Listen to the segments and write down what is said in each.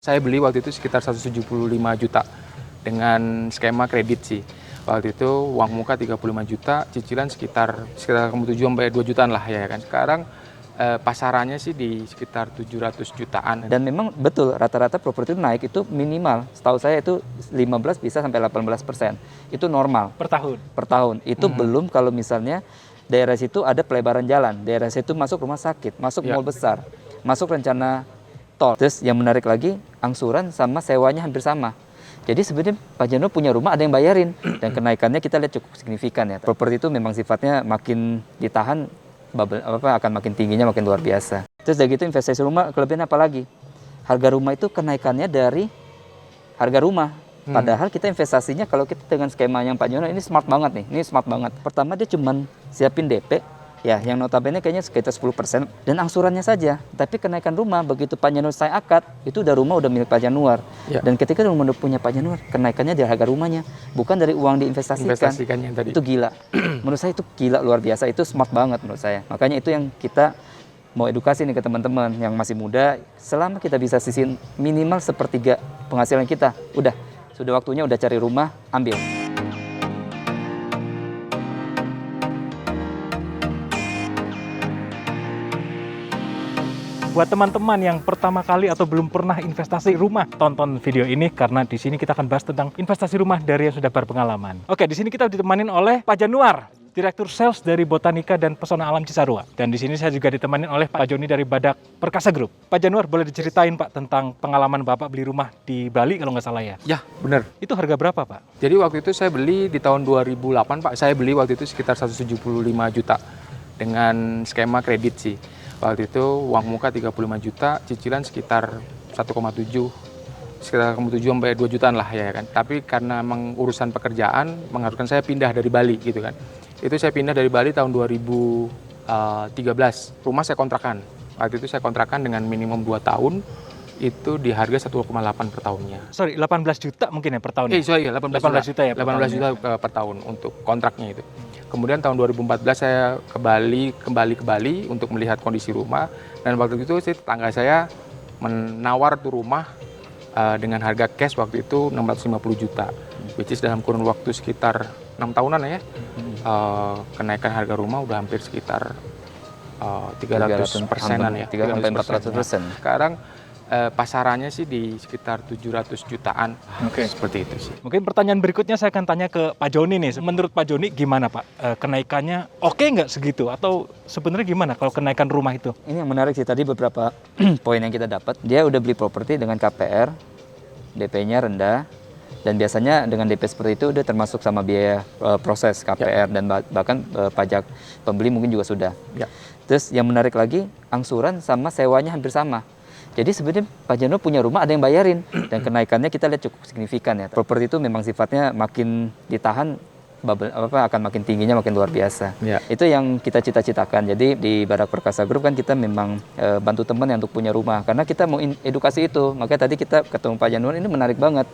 Saya beli waktu itu sekitar 175 juta dengan skema kredit sih. Waktu itu uang muka 35 juta, cicilan sekitar 7-2 jutaan lah ya kan. Sekarang pasarannya sih di sekitar 700 jutaan. Dan memang betul rata-rata properti naik itu minimal. Setahu saya itu 15 bisa sampai 18%. Itu normal. Per tahun? Per tahun. Itu belum kalau misalnya daerah situ ada pelebaran jalan. Daerah situ masuk rumah sakit, masuk mall besar, masuk rencana tol. Terus yang menarik lagi, angsuran sama sewanya hampir sama. Jadi sebenarnya Pak Jano punya rumah ada yang bayarin dan kenaikannya kita lihat cukup signifikan ya. Properti itu memang sifatnya makin ditahan akan makin tingginya makin luar biasa. Terus dari gitu investasi rumah kelebihan apa lagi? Harga rumah itu kenaikannya dari harga rumah. Padahal kita investasinya kalau kita dengan skema yang Pak Jono ini smart banget nih. Ini smart banget. Pertama dia cuman siapin DP ya yang notabene kayaknya sekitar 10% dan angsurannya saja. Tapi kenaikan rumah begitu Pak Januar saya akad, itu rumah udah milik Pak Januar. Ya. Dan ketika rumah udah punya Pak Januar, kenaikannya dari harga rumahnya, bukan dari uang diinvestasikan. Yang tadi. Itu gila. Menurut saya itu gila luar biasa, itu smart banget menurut saya. Makanya itu yang kita mau edukasi nih ke teman-teman yang masih muda, selama kita bisa sisihin minimal sepertiga penghasilan kita, udah sudah waktunya udah cari rumah, ambil. Buat teman-teman yang pertama kali atau belum pernah investasi rumah, tonton video ini karena di sini kita akan bahas tentang investasi rumah dari yang sudah berpengalaman. Oke, di sini kita ditemanin oleh Pak Januar, Direktur Sales dari Botanika dan Pesona Alam Cisarua. Dan di sini saya juga ditemanin oleh Pak Joni dari Badak Perkasa Group. Pak Januar, boleh diceritain Pak tentang pengalaman Bapak beli rumah di Bali kalau nggak salah ya? Ya, benar. Itu harga berapa Pak? Jadi waktu itu saya beli di tahun 2008 Pak. Saya beli waktu itu sekitar 175 juta dengan skema kredit sih. Waktu itu uang muka 35 juta, cicilan sekitar 1,7 sampai 2 jutaan lah ya kan. Tapi karena memang urusan pekerjaan mengharuskan saya pindah dari Bali gitu kan. Itu saya pindah dari Bali tahun 2013. Rumah saya kontrakan. Waktu itu saya kontrakan dengan minimum 2 tahun. Itu di harga 1,8 per tahunnya. Sorry, 18 juta mungkin ya per tahun? 18 juta ya per 18 juta per tahun untuk kontraknya itu. Kemudian tahun 2014 saya kembali ke Bali untuk melihat kondisi rumah. Dan waktu itu tetangga saya menawar tuh rumah dengan harga cash waktu itu 650 juta. Which is dalam kurun waktu sekitar 6 tahunan ya. Kenaikan harga rumah udah hampir sekitar 300%-an ya. 300-400%. Sekarang pasarannya sih di sekitar 700 jutaan. Seperti itu sih. Mungkin pertanyaan berikutnya saya akan tanya ke Pak Joni nih. Menurut Pak Joni gimana Pak? Kenaikannya oke nggak segitu? Atau sebenarnya gimana kalau kenaikan rumah itu? Ini yang menarik sih, tadi beberapa poin yang kita dapat. Dia udah beli properti dengan KPR, DP-nya rendah, dan biasanya dengan DP seperti itu udah termasuk sama biaya proses KPR dan bahkan pajak pembeli mungkin juga sudah. Ya. Terus yang menarik lagi, angsuran sama sewanya hampir sama. Jadi sebenarnya Pak Jano punya rumah ada yang bayarin dan kenaikannya kita lihat cukup signifikan ya. Properti itu memang sifatnya makin ditahan akan makin tingginya makin luar biasa. Ya. Itu yang kita cita-citakan. Jadi di Badak Perkasa Group kan kita memang bantu teman yang untuk punya rumah karena kita mau edukasi itu. Makanya tadi kita ketemu Pak Januar, ini menarik banget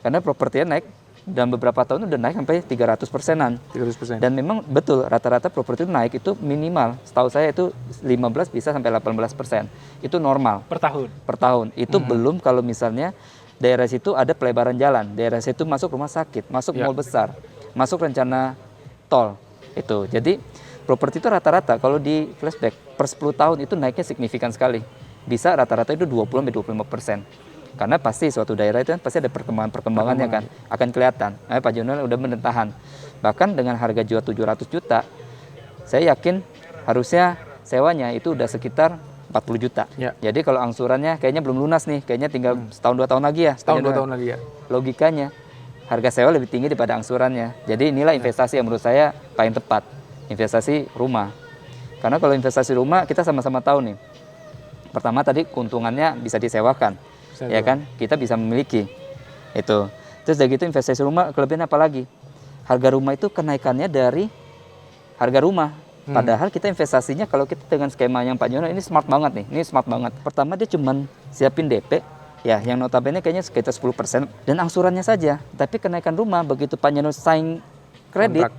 karena propertinya naik dalam beberapa tahun udah naik sampai 300%-an. 300%. Dan memang betul rata-rata properti itu naik itu minimal. Setahu saya itu 15 bisa sampai 18%. Itu normal. Per tahun? Per tahun. Itu belum kalau misalnya daerah situ ada pelebaran jalan. Daerah situ masuk rumah sakit, masuk mall besar, masuk rencana tol. Itu. Jadi properti itu rata-rata kalau di flashback per 10 tahun itu naiknya signifikan sekali. Bisa rata-rata itu 20-25%. Karena pasti suatu daerah itu kan pasti ada perkembangannya kan, akan kelihatan. Nah, Pak Jono udah menentahan. Bahkan dengan harga jual 700 juta, saya yakin harusnya sewanya itu udah sekitar 40 juta. Ya. Jadi kalau angsurannya kayaknya belum lunas nih, kayaknya tinggal setahun 2 tahun lagi ya. Setahun 2 tahun lagi ya. Logikanya, harga sewa lebih tinggi daripada angsurannya. Jadi inilah investasi yang menurut saya paling tepat, investasi rumah. Karena kalau investasi rumah kita sama-sama tahu nih, pertama tadi keuntungannya bisa disewakan. Ya kan, kita bisa memiliki itu. Terus dari gitu investasi rumah kelebihan apa lagi? Harga rumah itu kenaikannya dari harga rumah. Padahal kita investasinya kalau kita dengan skema yang Pak Jono ini smart banget nih. Ini smart banget. Pertama dia cuman siapin DP ya yang notabene kayaknya sekitar 10% dan angsurannya saja. Tapi kenaikan rumah begitu Pak Jono sign kredit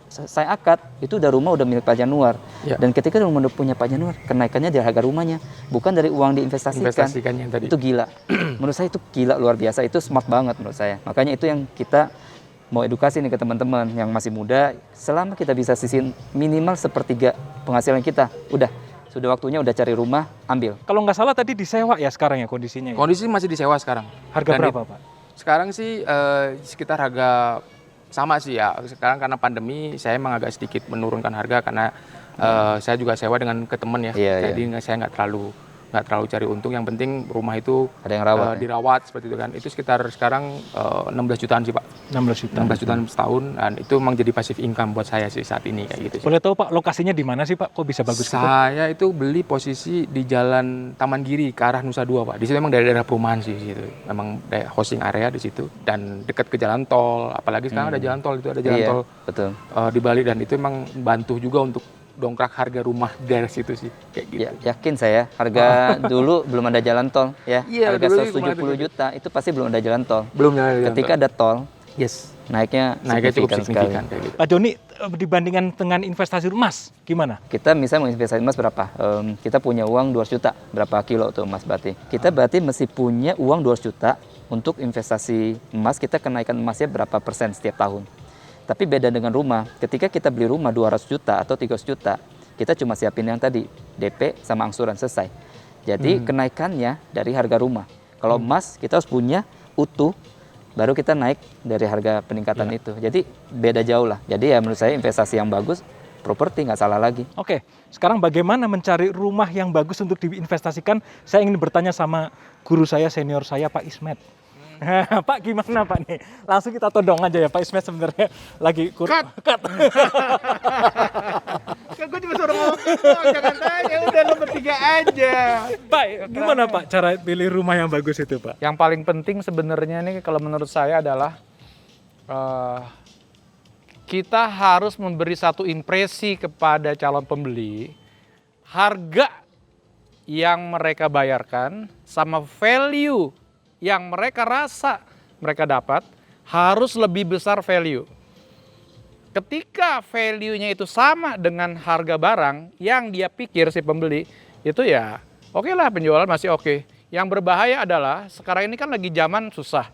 saya akad, itu udah rumah udah milik Pak Januar. Ya. Dan ketika rumah udah punya Pak Januar, kenaikannya dari harga rumahnya, bukan dari uang diinvestasikan. Investasikannya yang tadi. Itu gila. Menurut saya itu gila, luar biasa. Itu smart banget menurut saya. Makanya itu yang kita mau edukasi nih ke teman-teman yang masih muda. Selama kita bisa sisihin minimal sepertiga penghasilan kita, udah. Sudah waktunya udah cari rumah, ambil. Kalau nggak salah tadi disewa ya sekarang ya kondisinya ya? Kondisi masih disewa sekarang. Harga Dan berapa, Pak? Sekarang sih sekitar harga sama sih ya. Sekarang karena pandemi saya emang agak sedikit menurunkan harga karena saya juga sewa dengan ke temen ya. Iya, Jadi saya nggak terlalu cari untung. Yang penting rumah itu Ada yang rawat, ya? dirawat seperti itu kan. Itu sekitar sekarang 16 jutaan sih Pak. 16 juta. 16 jutaan setahun. Dan itu memang jadi passive income buat saya sih saat ini kayak gitu sih. Boleh tahu Pak lokasinya di mana sih Pak? Kok bisa bagus gitu? Saya itu beli posisi di Jalan Taman Giri ke arah Nusa Dua Pak. Di situ memang daerah perumahan sih di situ. Memang hosting area di situ dan dekat ke jalan tol. Apalagi sekarang ada jalan tol, itu ada jalan Iya, tol betul. di Bali, dan itu memang bantu juga untuk dongkrak harga rumah di daerah situ sih kayak gitu. Ya, yakin saya, harga dulu belum ada jalan tol ya. Iya, Harga dulu 170 juta itu pasti belum ada jalan tol. Belum ada jalan Ketika tol. ada tol, Yes. naiknya Cukup sekali. signifikan kayak gitu. Pak Joni, dibandingkan dengan investasi emas, gimana? Kita misalnya mau investasi emas berapa? Kita punya uang 200 juta, berapa kilo tuh emas berarti? Kita berarti mesti punya uang 200 juta untuk investasi emas, kita kenaikan emasnya berapa persen setiap tahun. Tapi beda dengan rumah, ketika kita beli rumah 200 juta atau 300 juta, kita cuma siapin yang tadi, DP sama angsuran selesai. Jadi kenaikannya dari harga rumah. Kalau emas kita harus punya utuh, baru kita naik dari harga peningkatan itu. Jadi beda jauh lah. Jadi ya menurut saya investasi yang bagus, properti nggak salah lagi. Oke, sekarang bagaimana mencari rumah yang bagus untuk diinvestasikan? Saya ingin bertanya sama guru saya, senior saya, Pak Ismet. Pak, gimana Pak nih? Langsung kita todong aja ya, Pak Ismet sebenarnya lagi Cut. Kan gue cuma suruh ngomong gitu, jangan tanya, udah lo bertiga aja. Pak, gimana Pak cara pilih rumah yang bagus itu Pak? Yang paling penting sebenarnya nih kalau menurut saya adalah kita harus memberi satu impresi kepada calon pembeli, harga yang mereka bayarkan sama value yang mereka rasa mereka dapat harus lebih besar value. Ketika value-nya itu sama dengan harga barang yang dia pikir si pembeli, itu ya oke lah, penjualan masih oke. Yang berbahaya adalah sekarang ini kan lagi zaman susah.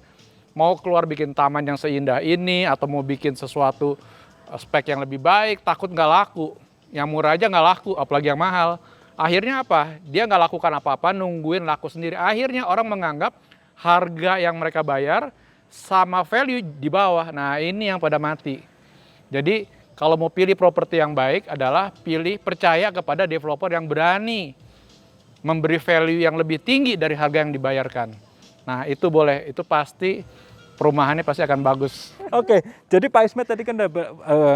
Mau keluar bikin taman yang seindah ini atau mau bikin sesuatu spek yang lebih baik, takut nggak laku. Yang murah aja nggak laku, apalagi yang mahal. Akhirnya apa? Dia nggak lakukan apa-apa, nungguin laku sendiri. Akhirnya orang menganggap harga yang mereka bayar sama value di bawah. Nah ini yang pada mati. Jadi kalau mau pilih properti yang baik adalah percaya kepada developer yang berani memberi value yang lebih tinggi dari harga yang dibayarkan. Nah itu boleh, itu pasti perumahannya pasti akan bagus. Oke, jadi Pak Ismet tadi kan udah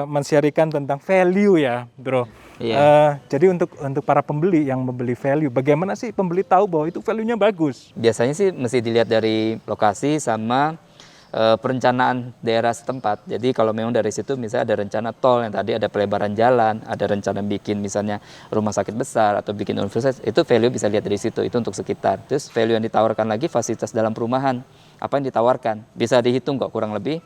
men-sharekan tentang value ya, Bro. Iya. Jadi untuk para pembeli yang membeli value, bagaimana sih pembeli tahu bahwa itu value-nya bagus? Biasanya sih mesti dilihat dari lokasi sama perencanaan daerah setempat. Jadi kalau memang dari situ misalnya ada rencana tol yang tadi ada pelebaran jalan, ada rencana bikin misalnya rumah sakit besar atau bikin universitas, itu value bisa lihat dari situ, itu untuk sekitar. Terus value yang ditawarkan lagi fasilitas dalam perumahan, apa yang ditawarkan, bisa dihitung kok kurang lebih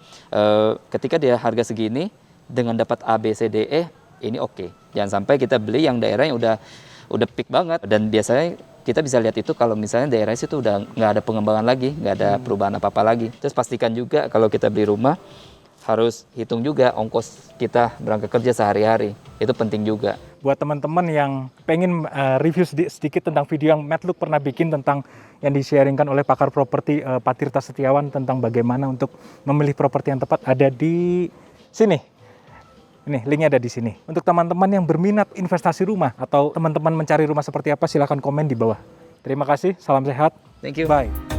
ketika dia harga segini dengan dapat A, B, C, D, E, ini oke. Jangan sampai kita beli yang daerah yang udah peak banget, dan biasanya kita bisa lihat itu kalau misalnya daerah situ udah nggak ada pengembangan lagi, nggak ada perubahan apa-apa lagi. Terus pastikan juga kalau kita beli rumah harus hitung juga ongkos kita berangkat kerja sehari-hari, itu penting juga. Buat teman-teman yang pengen review sedikit tentang video yang Matt Luke pernah bikin tentang yang di-sharingkan oleh pakar properti Pak Tirta Setiawan tentang bagaimana untuk memilih properti yang tepat, ada di sini. Ini linknya ada di sini. Untuk teman-teman yang berminat investasi rumah atau teman-teman mencari rumah seperti apa, silahkan komen di bawah. Terima kasih, salam sehat. Thank you. Bye.